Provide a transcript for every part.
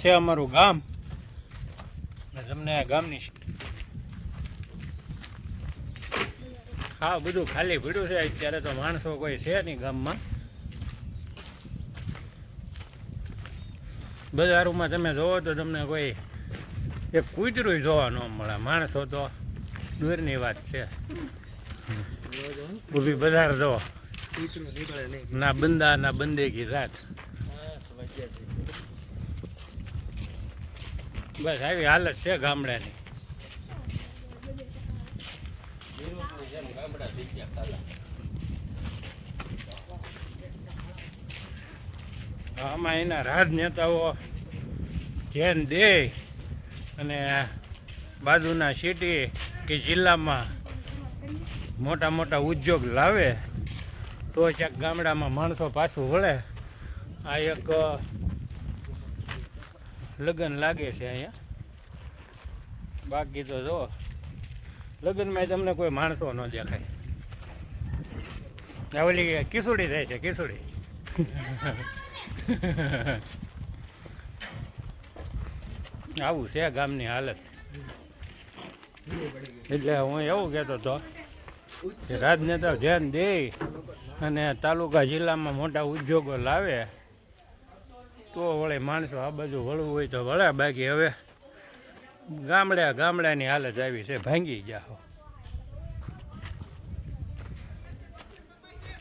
છે અમારું ગામ. તમને આ ગામની હા બધું ખાલી ભીડું છે અત્યારે તો માણસો કોઈ છે નહીં ગામમાં. બજારોમાં તમે જોવો તો તમને કોઈ એક કૂતરું જોવા ન મળે. માણસો તો દૂરની વાત છે. ઊભી બજાર જો ના બંદા ના બંદેગી રાત. બસ આવી હાલત છે ગામડાની. આમાં એના રાજનેતાઓ ધ્યાન દે અને બાજુના સિટી કે જિલ્લામાં મોટા મોટા ઉદ્યોગ લાવે તો ક્યાંક ગામડામાં માણસો પાછું વળે. આ એક લગ્ન લાગે છે અહીંયા. બાકી તો જો લગ્નમાં તમને કોઈ માણસો ન દેખાય. ઓલી કિસુડી થાય છે કિસુડી. આવું છે ગામની હાલત. એટલે હું એવું કહેતો હતો કે રાજનેતા ધ્યાન દે અને તાલુકા જિલ્લામાં મોટા ઉદ્યોગો લાવે તો વળે માણસો આ બાજુ વળવું હોય તો વળે. બાકી હવે ગામડાની હાલત આવી છે, ભાંગી ગયા.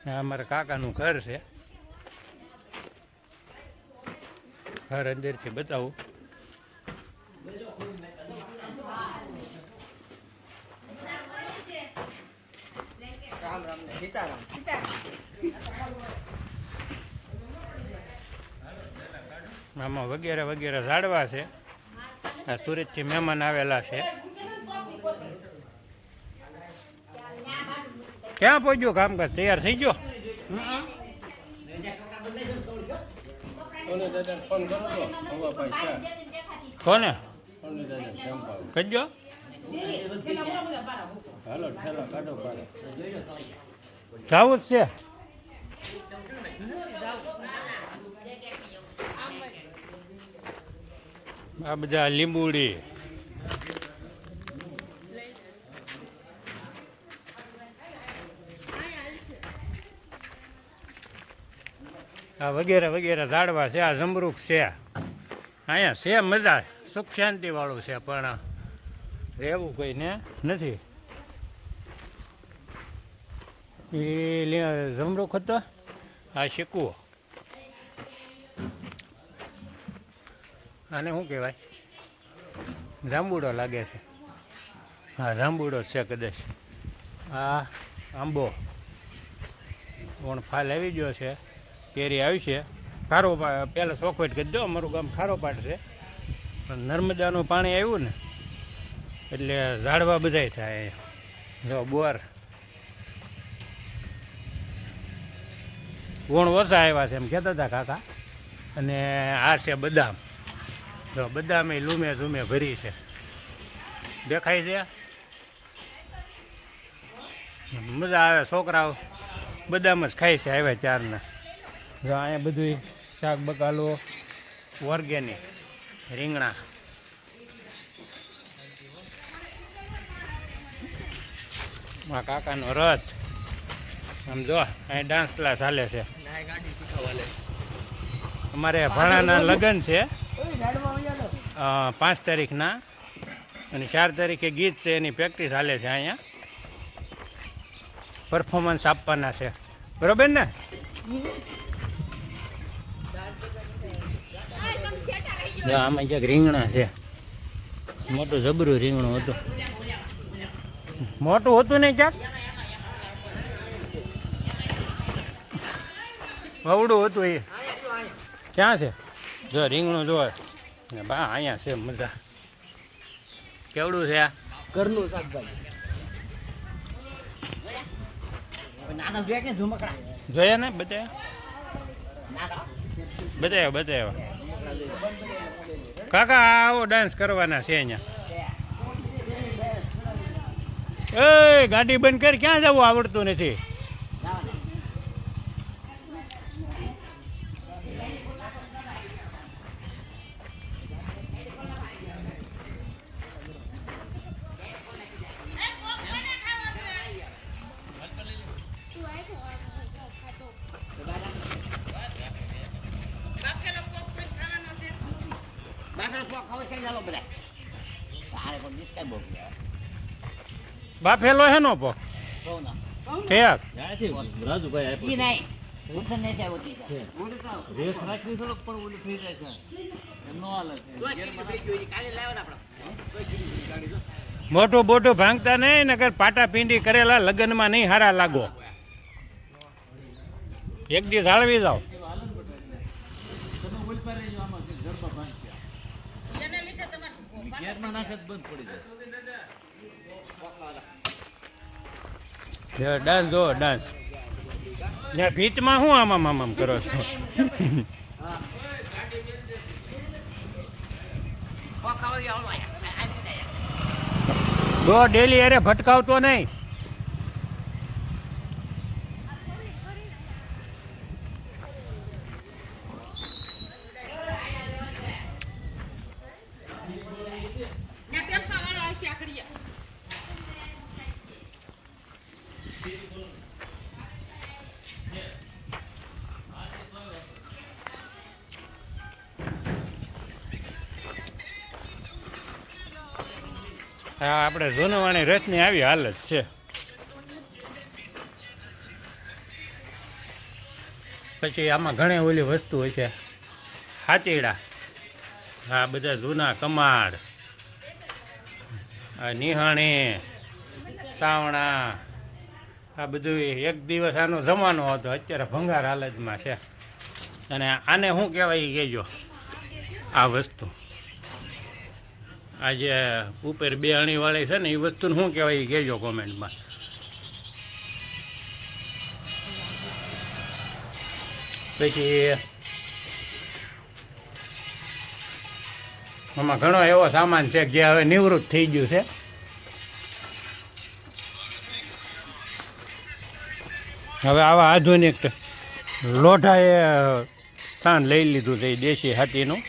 આ અમારા કાકાનું ઘર છે. ઘર અંદરથી બતાવું. આમાં વગેરે વગેરે ઝાડવા છે. આ સુરતથી મહેમાન આવેલા છે. ક્યાં પહોંચ્યું કામકાજ? તૈયાર થઈ ગયો? કોને કહેજો? હાલો ઠેલો કાઢો પાડો. જવું જ છે. આ બધા લીંબુડી આ વગેરે વગેરે ઝાડવા છે. આ જમરૂખ છે. અહીંયા છે મજા, સુખ શાંતિ વાળું છે, પણ રહેવું કોઈને નથી. એ જમરૂખ હતો. આ શીકવો આને શું કહેવાય? જાંબુડો લાગે છે. હા જાંબુડો છે કદાચ. આ આંબો પણ ફાલ આવી ગયો છે. કેરી આવી છે. ખારોપાટ પહેલાં ચોખવટ કરી દો. અમારું ગામ ખારોપાટ છે, પણ નર્મદાનું પાણી આવ્યું ને એટલે ઝાડવા બધાય થાય. જો બોર વણ ઓછા આવ્યા છે એમ કહેતા હતા કાકા. અને આ છે બદામ. જો બદામ એ લૂમે ઝૂમે ભરી છે. દેખાય છે. મજા આવે. છોકરાઓ બદામ જ ખાય છે આવ્યા ચારના. જો અહીંયા બધું શાક બકાલો ઓર્ગેનિક રીંગણા. આ કાકાનો રથ. આમ જો અહીં ડાન્સ ક્લાસ હાલે છે. અમારે ભાણાના લગ્ન છે 5 તારીખના અને 4 તારીખે ગીત છે. એની પ્રેક્ટિસ હાલે છે. અહીંયા પરફોર્મન્સ આપવાના છે. બરોબર ને? આમાં ક્યાંક રીંગણા છે. મોટું જબરું રીંગણું હતું. મોટું હતું ને ક્યાંક અવડું હતું. એ ક્યાં છે? જો રીંગણું જો બા અહીંયા છે. મજા. કેવડું છે? આ ઘરનું શાકભાજી. જોયા ને? બતાવ્યા. કાકા આવો ડાન્સ કરવાના છે અહીંયા. એ ગાડી બંધ કરી. ક્યાં જવું? આવડતું નથી. બાફેલો હે નો પો ઠેક રાજુભાઈ મોટું બોટું ભાંગતા નહીં નકર પાટા પીંડી કરેલા લગ્નમાં નહીં હારા લાગો. એક દી જાળવી જાઓ. ડાન્સ જો ડાન્સ ભીતમાં શું આમ કરો છો? ડેલી અરે ભટકાવતો નહીં. હા, આપણે જોનવાણી રથની આવી હાલત છે. પછી આમાં ઘણી ઓલી વસ્તુ હોય છે, હાચીડા, આ બધા જૂના કમાડ, આ નિહાણી, સાવણા, આ બધું એક દિવસ આનો જમાનો હતો, અત્યારે ભંગાર હાલતમાં છે. અને આને શું કહેવાય એ કહેજો. આ વસ્તુ આ જે ઉપર બે અણીવાળી છે ને એ વસ્તુને શું કહેવાય એ કહેજો કોમેન્ટમાં. પછી આમાં ઘણો એવો સામાન છે જે હવે નિવૃત્ત થઈ ગયું છે. હવે આવા આધુનિક લોઢાએ સ્થાન લઈ લીધું છે એ દેશી હાથીનું.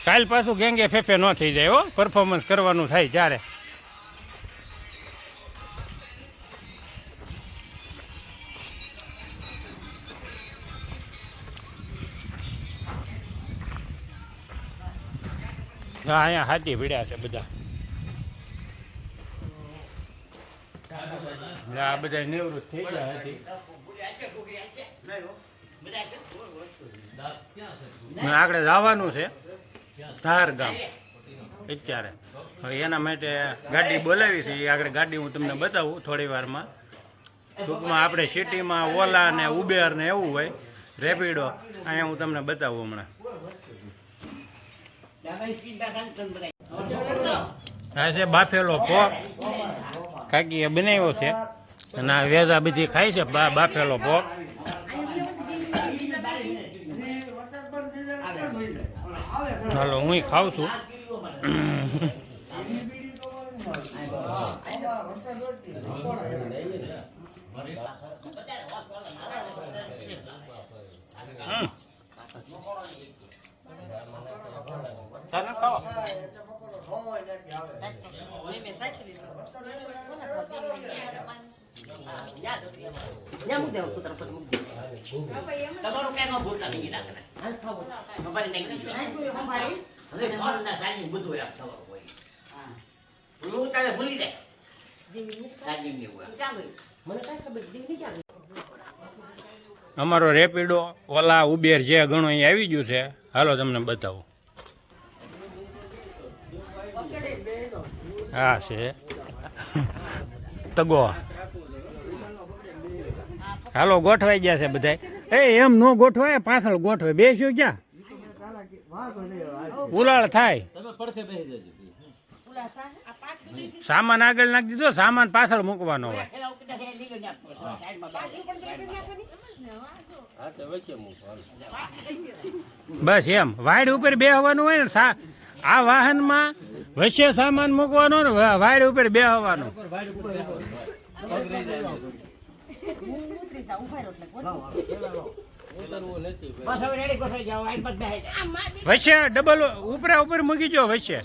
કાલ પાછું ગેંગે ફેફે ન થઈ જાય હો, પરફોર્મન્સ કરવાનું થાય ત્યારે. હા, અહીંયા હાથી ભીડ્યા છે બધા. આ બધા નિવૃત્ત થઈ ગયા હતી. આગળ જવાનું છે ધાર ગામ અત્યારે. હવે એના માટે ગાડી બોલાવી છે. આગળ ગાડી હું તમને બતાવું થોડી વારમાં. ટૂંકમાં આપણે સિટીમાં ઓલા ને ઉબેર ને એવું હોય, રેપિડો, અહીંયા હું તમને બતાવું હમણાં. આ છે બાફેલો પોક, કાકીએ બનાવ્યો છે. અને આ વેજા બધી ખાય છે બાફેલો પોક. ચાલો હું ખાઉં છું. અમારો રેપિડો ઓલા ઉબેર જે ઘણો અહીં આવી ગયું છે. હાલો તમને બતાવું. હા છે તગો. હાલો ગોઠવાઈ ગયા છે બધા. એમ નો ગોઠવાય, પાછળ ગોઠવાય. બેસ્યું ક્યાં ઉલાળ થાય. સામાન આગળ નાખી દીધો, સામાન પાછળ મૂકવાનો હોય. બસ એમ વાડ ઉપર બેહવાનું હોય ને. આ વાહનમાં વચ્ચે સામાન મૂકવાનો ને વાડ ઉપર બેહવાનું. વચ્ચે ડબલ ઉપરા ઉપર મૂકી દો વચ્ચે.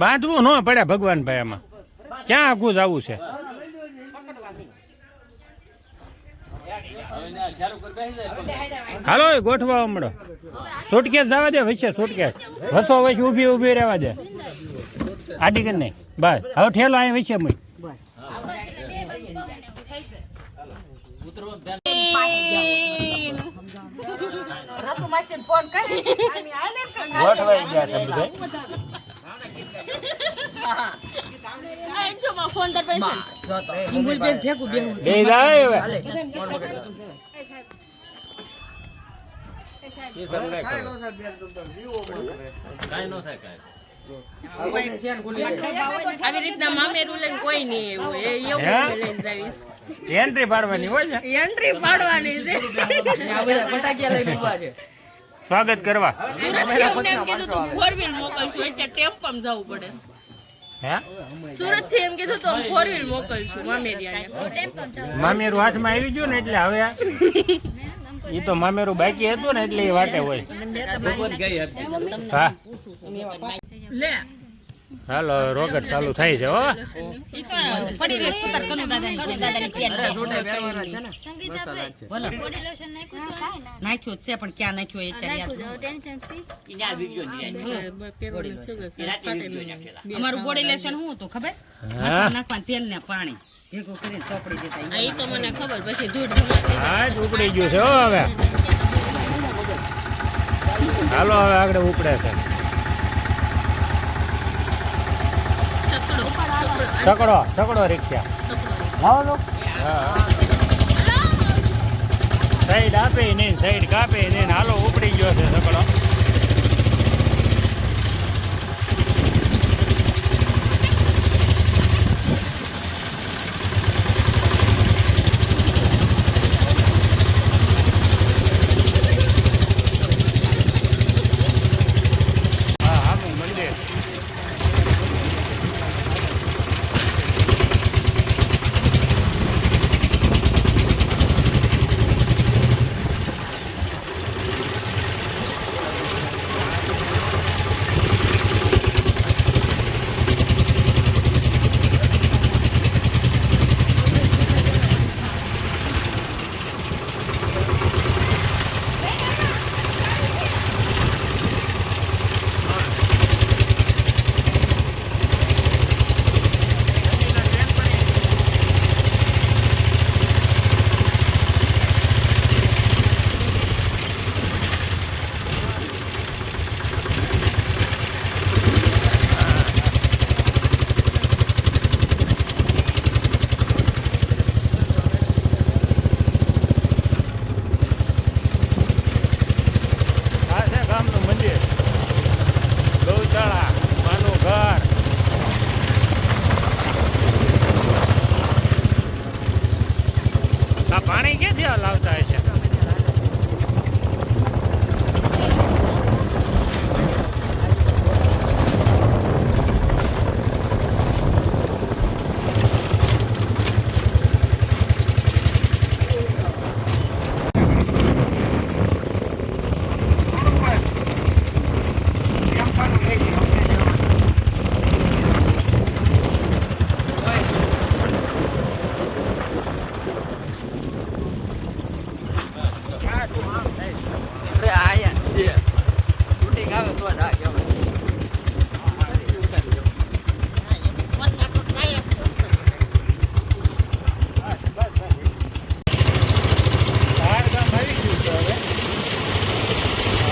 બાંધવું ન પડે ભગવાનભાઈ આમાં ક્યાં આગું જવું છે હવે ના ચાલુ કરી બેસી જાય હાલો એ ગોઠવા હમણો સુટકેસ જવા દે વચ્ચે સુટકેસ વસો વચ્ચે ઊભી ઊભી રહેવા દે આડી કરી નહીં બસ હવે ઠેલો અહીં વચ્ચે મૂક ઉતરવાનું ધ્યાન ગોઠવાઈ ગયા છે બધા બે જાય હવે કાંઈ ન થાય કાંઈ આવી રીતના મામેરું લઈને કોઈ નહીં એવું એવું લઈને જાવીશ એન્ટ્રી પાડવાની હોય છે એન્ટ્રી પાડવાની છે સ્વાગત કરવા સુરત થી અમને એમ કીધું તું 4 વ્હીલ મોકલશું એટલે ટેમ્પમ જવું પડે હે સુરત થી એમ કીધું તો 4 વ્હીલ મોકલશું મામેરિયાને મામેરું હાથમાં આવી ગયું ને એટલે હવે એ તો મામેરું બાકી હતું ને એટલે એ વાટે હોય ભગવાન ગઈ આપી હા લે હાલો રોકેટ ચાલુ થાય છે હો નાખ્યું છે પણ ક્યાં નાખ્યું અમારું બોડી લેશન શું હતું ખબર નાખવાનું તેલ ને પાણી ભેગું કરીને ચોપડી દેતા એ તો મને ખબર પછી ધૂળ ધુમા થઈ હા જ ઉપડી ગયું છે હો હવે હાલો હવે આગળ ઉપડે છે સકડો સકડો રિક્ષા સાઈડ આપે નહીં સાઈડ કાપે નહીં હાલો ઉપડી ગયો છે સકડો હા હામું મંદિર આ છે ગામનું મંદિર ગૌશાળા માનું ઘર આ પાણી ક્યાંથી લાવતા હશે બહાર ગામ આવી ગયું છે હવે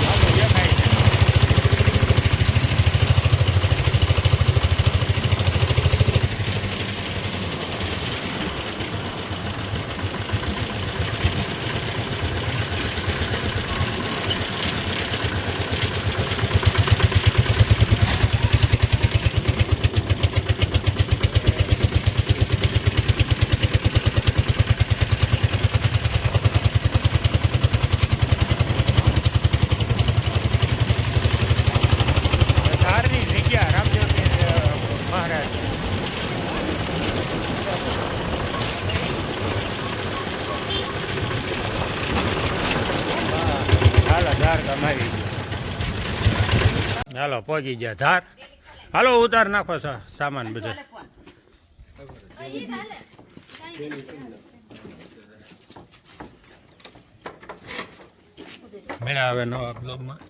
આમાં દેખાય છે ધારની જગ્યા રામદેવ મહારાજ હાલો ધાર કમાવી ગયું હાલો પહોંચી ગયા ધાર. હાલો ઉતાર નાખો સામાન બધો. મળ્યા હવે નવા બ્લોગમાં.